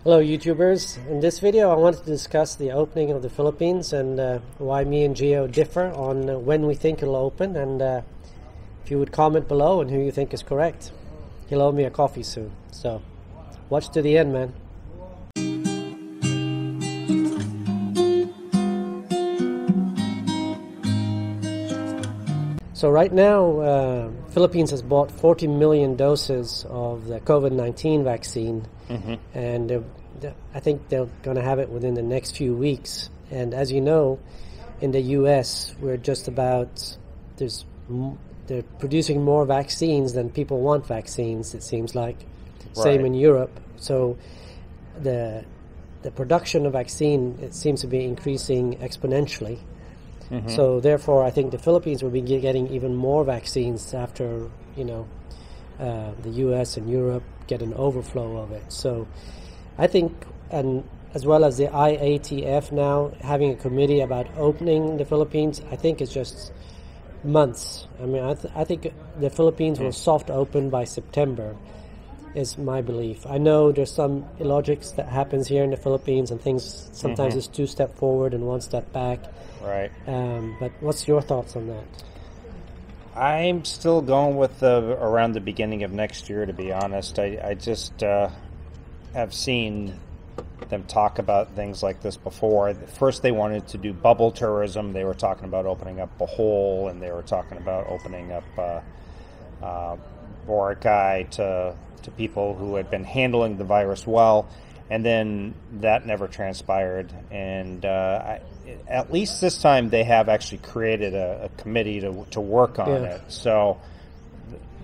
Hello YouTubers. In this video I wanted to discuss the opening of the Philippines and why me and Gio differ on when we think it'll open, and if you would comment below and who you think is correct. He'll owe me a coffee soon, so watch to the end, man. So right now, Philippines has bought 40 million doses of the COVID-19 vaccine, and I think they're going to have it within the next few weeks. And as you know, in the U.S., we're just about they're producing more vaccines than people want vaccines. It seems like same in Europe. So the production of vaccine, it seems to be increasing exponentially. So therefore, I think the Philippines will be getting even more vaccines after, the U.S. and Europe get an overflow of it. So I think, and as well as the IATF now having a committee about opening the Philippines, I think it's just months. I mean, I think the Philippines will soft open by September, is my belief. I know there's some illogics that happens here in the Philippines, and things sometimes it's 2 steps forward and 1 step back. Right. But what's your thoughts on that? I'm still going with around the beginning of next year, to be honest. I just have seen them talk about things like this before. First, they wanted to do bubble tourism. They were talking about opening up Bohol, and they were talking about opening up Boracay to people who had been handling the virus well. And then that never transpired. And at least this time they have actually created a committee to work on it. So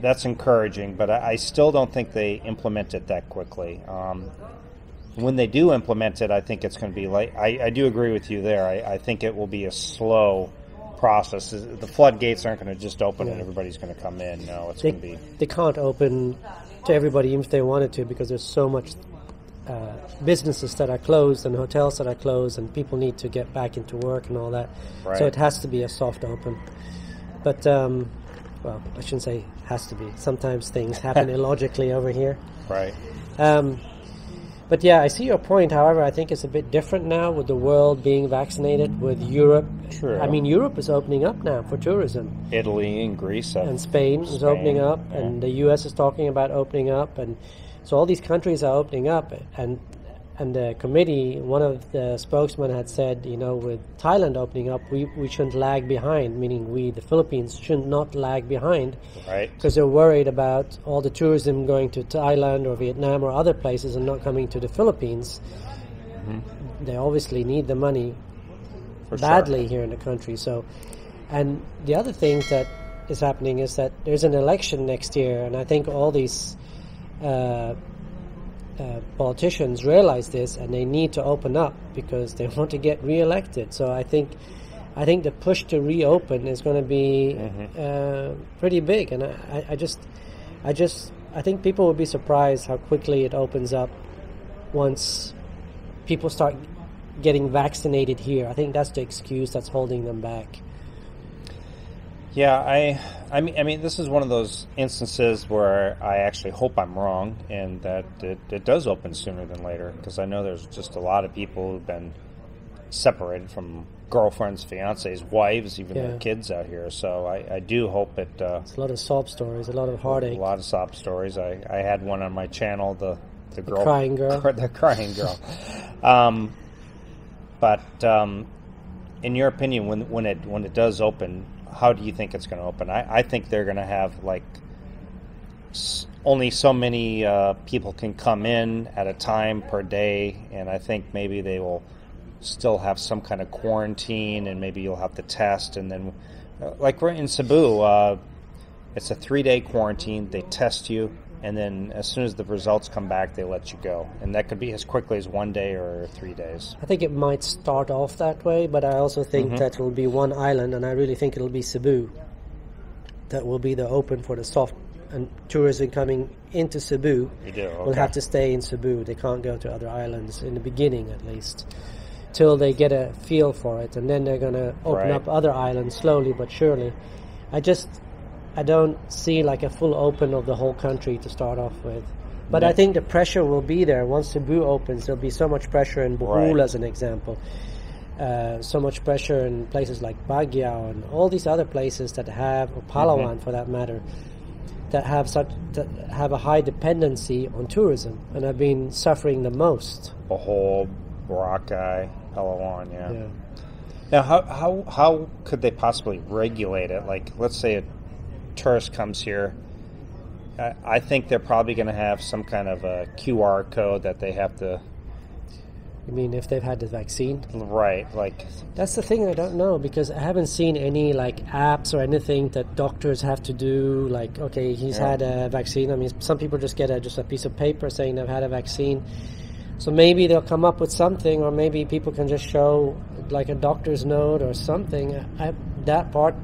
that's encouraging, but I still don't think they implement it that quickly. When they do implement it, I think it's going to be like, I do agree with you there. I think it will be a slow process. The floodgates aren't going to just open and everybody's going to come in. No, it's going to be... They can't open to everybody even if they wanted to, because there's so much businesses that are closed and hotels that are closed, and people need to get back into work and all that. So it has to be a soft open. But, well, I shouldn't say has to be. Sometimes things happen illogically over here. Right. But yeah, I see your point. However, I think it's a bit different now with the world being vaccinated, with Europe. True. I mean, Europe is opening up now for tourism. Italy and Greece. And Spain is opening up, and the U.S. is talking about opening up, and so all these countries are opening up, and the committee, one of the spokesmen had said, with Thailand opening up, we shouldn't lag behind, meaning we, the Philippines, should not lag behind. Right. Because they're worried about all the tourism going to Thailand or Vietnam or other places and not coming to the Philippines. They obviously need the money badly here in the country. So, and the other thing that is happening is that there's an election next year, and I think all these politicians realize this, and they need to open up because they want to get re-elected. So I think the push to reopen is going to be pretty big, and I think people will be surprised how quickly it opens up once people start getting vaccinated here. I think that's the excuse that's holding them back. Yeah, I mean, this is one of those instances where I actually hope I'm wrong and that it does open sooner than later, because I know there's just a lot of people who've been separated from girlfriends, fiancés, wives, even their kids out here. So I do hope it... it's a lot of sob stories, a lot of heartache. A lot of sob stories. I had one on my channel, the girl... The crying girl. The crying girl. But in your opinion, when it does open, how do you think it's going to open? I think they're going to have only so many people can come in at a time per day, and I think maybe they will still have some kind of quarantine, and maybe you'll have to test, and then like we're in Cebu, it's a 3-day quarantine. They test you, and then as soon as the results come back, they let you go, and that could be as quickly as 1 day or 3 days. I think it might start off that way, but I also think that it will be one island, and I really think it'll be Cebu that will be the open for the soft, and tourism coming into Cebu will have to stay in Cebu. They can't go to other islands in the beginning, at least, till they get a feel for it, and then they're going to open up other islands slowly but surely. I don't see like a full open of the whole country to start off with. But I think the pressure will be there. Once Cebu opens, there'll be so much pressure in Bohol, as an example. So much pressure in places like Baguio and all these other places that have, or Palawan for that matter, that have a high dependency on tourism and have been suffering the most. Bohol, Boracay, Palawan, yeah. Now, how could they possibly regulate it? Like, let's say a tourist comes here. I think they're probably going to have some kind of a QR code that they have to... You mean if they've had the vaccine? Right, like... That's the thing I don't know, because I haven't seen any, like, apps or anything that doctors have to do, like, okay, he's had a vaccine. I mean, some people just get just a piece of paper saying they've had a vaccine. So maybe they'll come up with something, or maybe people can just show, like, a doctor's note or something. That part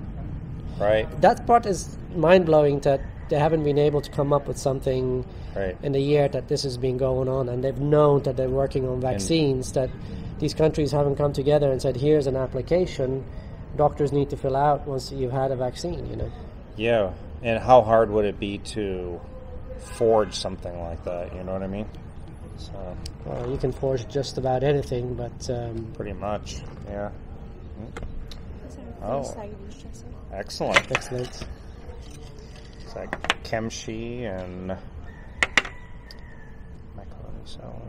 is mind-blowing, that they haven't been able to come up with something in the year that this has been going on, and they've known that they're working on vaccines, that these countries haven't come together and said, here's an application doctors need to fill out once you've had a vaccine, you know. Yeah, and how hard would it be to forge something like that, you know what I mean? So, well, you can forge just about anything, but... pretty much, yeah. Oh, excellent. Excellent. It's like kimchi and macaroni salad.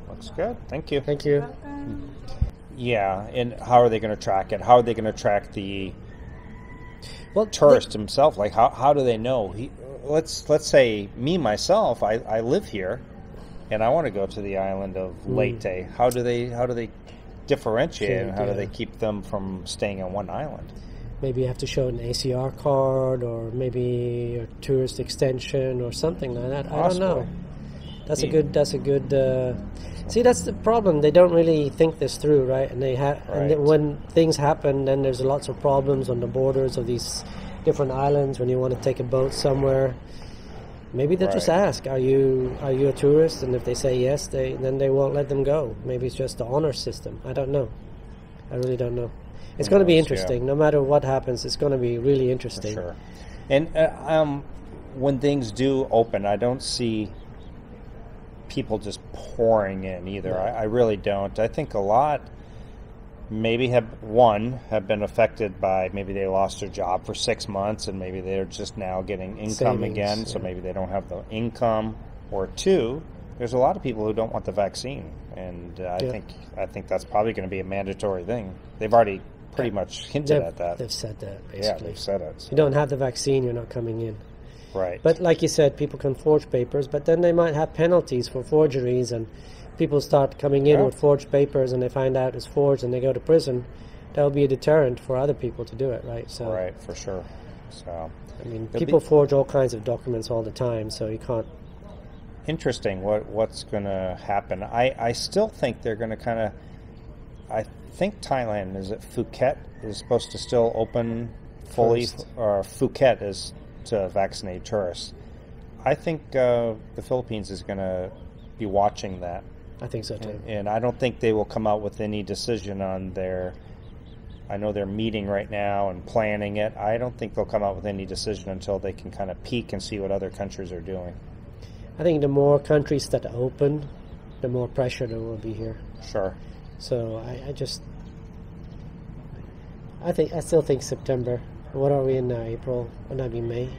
Looks good. Thank you. Thank you. Yeah, and how are they going to track it? How are they going to track the tourist himself? Like, how do they know? Let's say myself, I live here, and I want to go to the island of Leyte. How do they differentiate, and how do they keep them from staying on one island? Maybe you have to show an ACR card, or maybe a tourist extension, or something like that. Possibly. I don't know. That's a good. See, that's the problem. They don't really think this through, right? And and when things happen, then there's lots of problems on the borders of these different islands. When you want to take a boat somewhere, maybe they'll just ask, "Are you a tourist?" And if they say yes, then they won't let them go. Maybe it's just the honor system. I don't know. I really don't know. It's going to be interesting. No matter what happens, it's going to be really interesting. For sure. And when things do open, I don't see people just pouring in either. No. I really don't. I think a lot maybe have been affected by, maybe they lost their job for 6 months and maybe they're just now getting income again, so maybe they don't have the income. Or 2, there's a lot of people who don't want the vaccine, and I think that's probably going to be a mandatory thing. They've already pretty much hinted at that. They've said that, basically. Yeah, they've said it. So. You don't have the vaccine, you're not coming in. Right. But like you said, people can forge papers, but then they might have penalties for forgeries, and people start coming in with forged papers and they find out it's forged and they go to prison. That will be a deterrent for other people to do it, right? So, right, for sure. So, I mean, people forge all kinds of documents all the time, so you can't... Interesting what's going to happen. I still think they're going to kind of... I think Thailand, is it Phuket, is supposed to still open fully, or Phuket is to vaccinate tourists. I think the Philippines is going to be watching that. I think so too. And I don't think they will come out with any decision on their... I know they're meeting right now and planning it. I don't think they'll come out with any decision until they can kind of peek and see what other countries are doing. I think the more countries that open, the more pressure there will be here. Sure. So I still think September. What are we in now? April? Would that be May?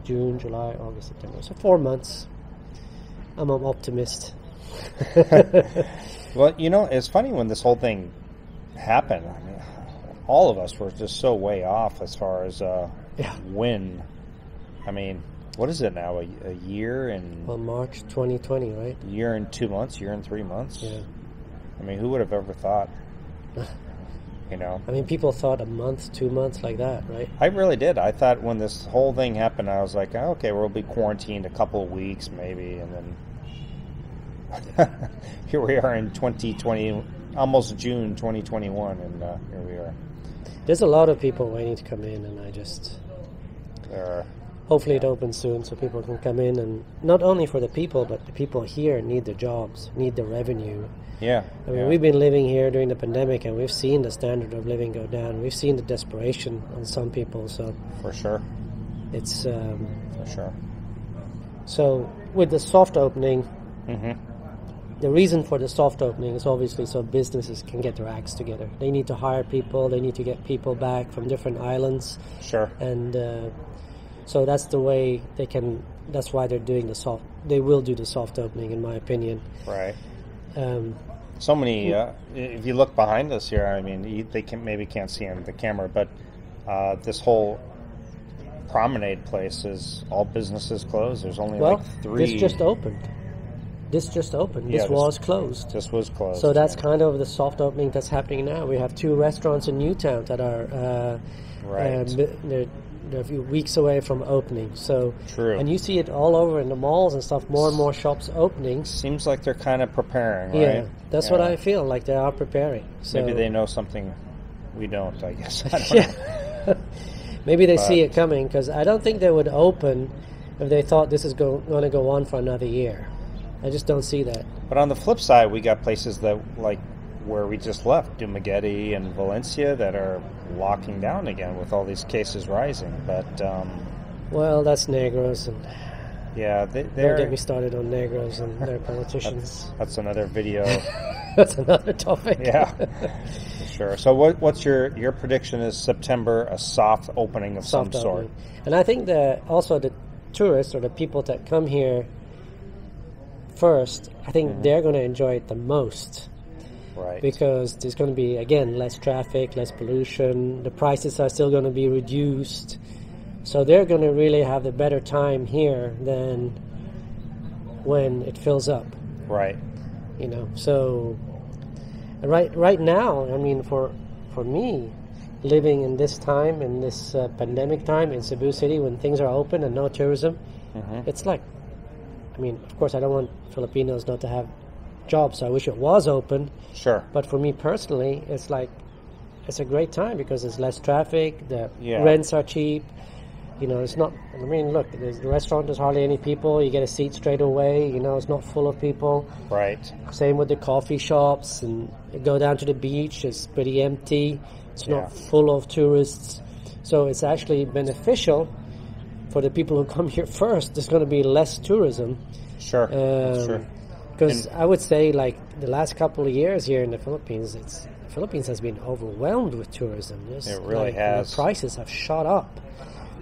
June, July, August, September. So 4 months. I'm an optimist. Well, it's funny when this whole thing happened. I mean, all of us were just so way off as far as when. I mean, what is it now? A year and... Well, March 2020, right? A year and 2 months, year and 3 months. Yeah. I mean, who would have ever thought? I mean, people thought a month, 2 months, like that, right? I really did. I thought when this whole thing happened, I was like, oh, okay, we'll be quarantined a couple of weeks maybe, and then here we are in 2020, almost June 2021, and here we are. There's a lot of people waiting to come in, and I just... Hopefully it opens soon so people can come in, and not only for the people, but the people here need the jobs, need the revenue. Yeah. I mean, we've been living here during the pandemic, and we've seen the standard of living go down. We've seen the desperation on some people, so... For sure. It's For sure. so with the soft opening. Mm-hmm. The reason for the soft opening is obviously so businesses can get their acts together. They need to hire people. They need to get people back from different islands. Sure. And so that's the way they can. That's why they're doing the soft. They will do the soft opening, in my opinion. Right. So many. If you look behind us here, I mean, they can't see on the camera, but this whole promenade place is all businesses closed. There's only like 3. This just opened. This was closed. This was closed. So that's kind of the soft opening that's happening now. We have 2 restaurants in Newtown that are they're a few weeks away from opening. So true. And you see it all over in the malls and stuff. More and more shops opening. Seems like they're kind of preparing, right? Yeah, that's what I feel like they are preparing. So maybe they know something we don't. I guess. I don't know. Maybe they see it coming, because I don't think they would open if they thought this is going to go on for another year. I just don't see that. But on the flip side, we got places that, like where we just left, Dumaguete and Valencia, that are locking down again with all these cases rising. But well, that's Negros, and yeah, don't get me started on Negros and their politicians. That's another video. That's another topic. Yeah, for sure. So what's your prediction? Is September a soft opening of some sort? And I think that also the tourists or the people that come here first, I think they're going to enjoy it the most. Right. Because there's going to be, again, less traffic, less pollution. The prices are still going to be reduced. So they're going to really have the better time here than when it fills up. Right. You know, so right now, I mean, for me, living in this time, in this pandemic time in Cebu City, when things are open and no tourism, it's like, I mean, of course, I don't want Filipinos not to have jobs, so I wish it was open. Sure. But for me personally, it's like, it's a great time because there's less traffic, the rents are cheap. You know, it's not, I mean, look, the restaurant, there's hardly any people. You get a seat straight away. You know, it's not full of people. Right. Same with the coffee shops, and you go down to the beach, it's pretty empty. It's not full of tourists. So it's actually beneficial for the people who come here first. There's going to be less tourism. Sure. Sure. Because I would say, like, the last couple of years here in the Philippines, the Philippines has been overwhelmed with tourism. It really has. The prices have shot up.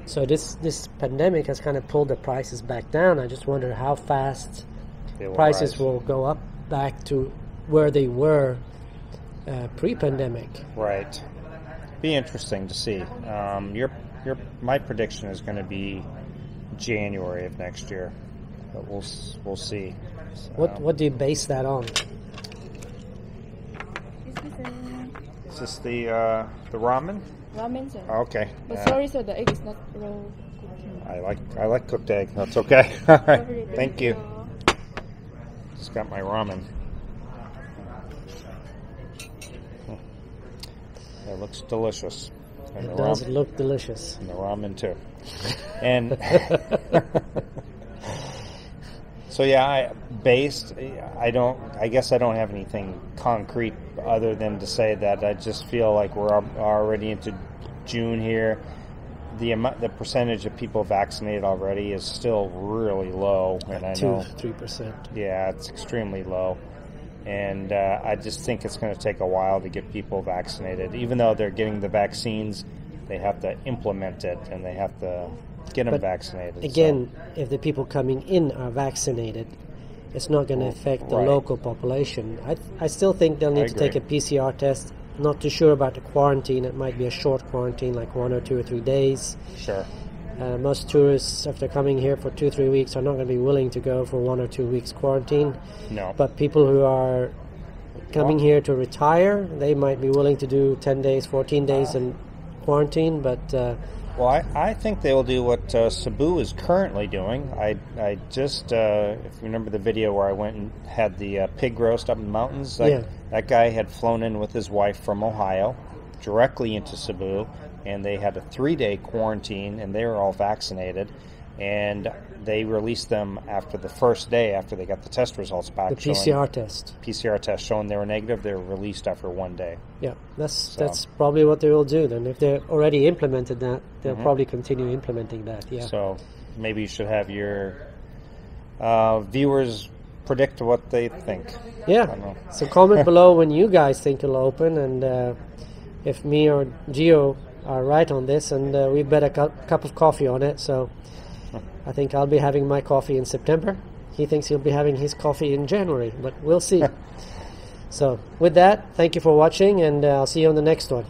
So this pandemic has kind of pulled the prices back down. I just wonder how fast prices will go up back to where they were pre-pandemic. Right. Be interesting to see. My prediction is going to be January of next year, but we'll see. So, what do you base that on? Is this the ramen? Ramen, sir. Okay. But sorry, sir, the egg is not raw. I like cooked egg. That's okay. All right. Thank you. Just got my ramen. It looks delicious. And it does look delicious. And the ramen too. And so I guess I don't have anything concrete other than to say that I just feel like we're already into June here. The percentage of people vaccinated already is still really low, and I know 2-3%. Yeah, it's extremely low, and I just think it's going to take a while to get people vaccinated. Even though they're getting the vaccines, they have to implement it, and they have to get them vaccinated. Again, if the people coming in are vaccinated, it's not going to affect the local population. I still think they'll need to take a PCR test. Not too sure about the quarantine. It might be a short quarantine, like 1 or 2 or 3 days. Sure. Most tourists, if they're coming here for 2-3 weeks, are not going to be willing to go for 1 or 2 weeks quarantine. No. But people who are coming here to retire, they might be willing to do 10 days, 14 days in quarantine. But I think they will do what Cebu is currently doing. I just, if you remember the video where I went and had the pig roast up in the mountains, that guy had flown in with his wife from Ohio directly into Cebu, and they had a 3-day quarantine, and they were all vaccinated. and they released them after the first day after they got the test results back. The PCR test. PCR test showing they were negative. They were released after 1 day. Yeah, that's probably what they will do then. If they already implemented that, they'll probably continue implementing that. Yeah. So maybe you should have your viewers predict what they think. Yeah. So comment below when you guys think it'll open, and if me or Gio are right on this, and we bet a cup of coffee on it. So I think I'll be having my coffee in September. He thinks he'll be having his coffee in January, but we'll see. So with that, thank you for watching, and I'll see you on the next one.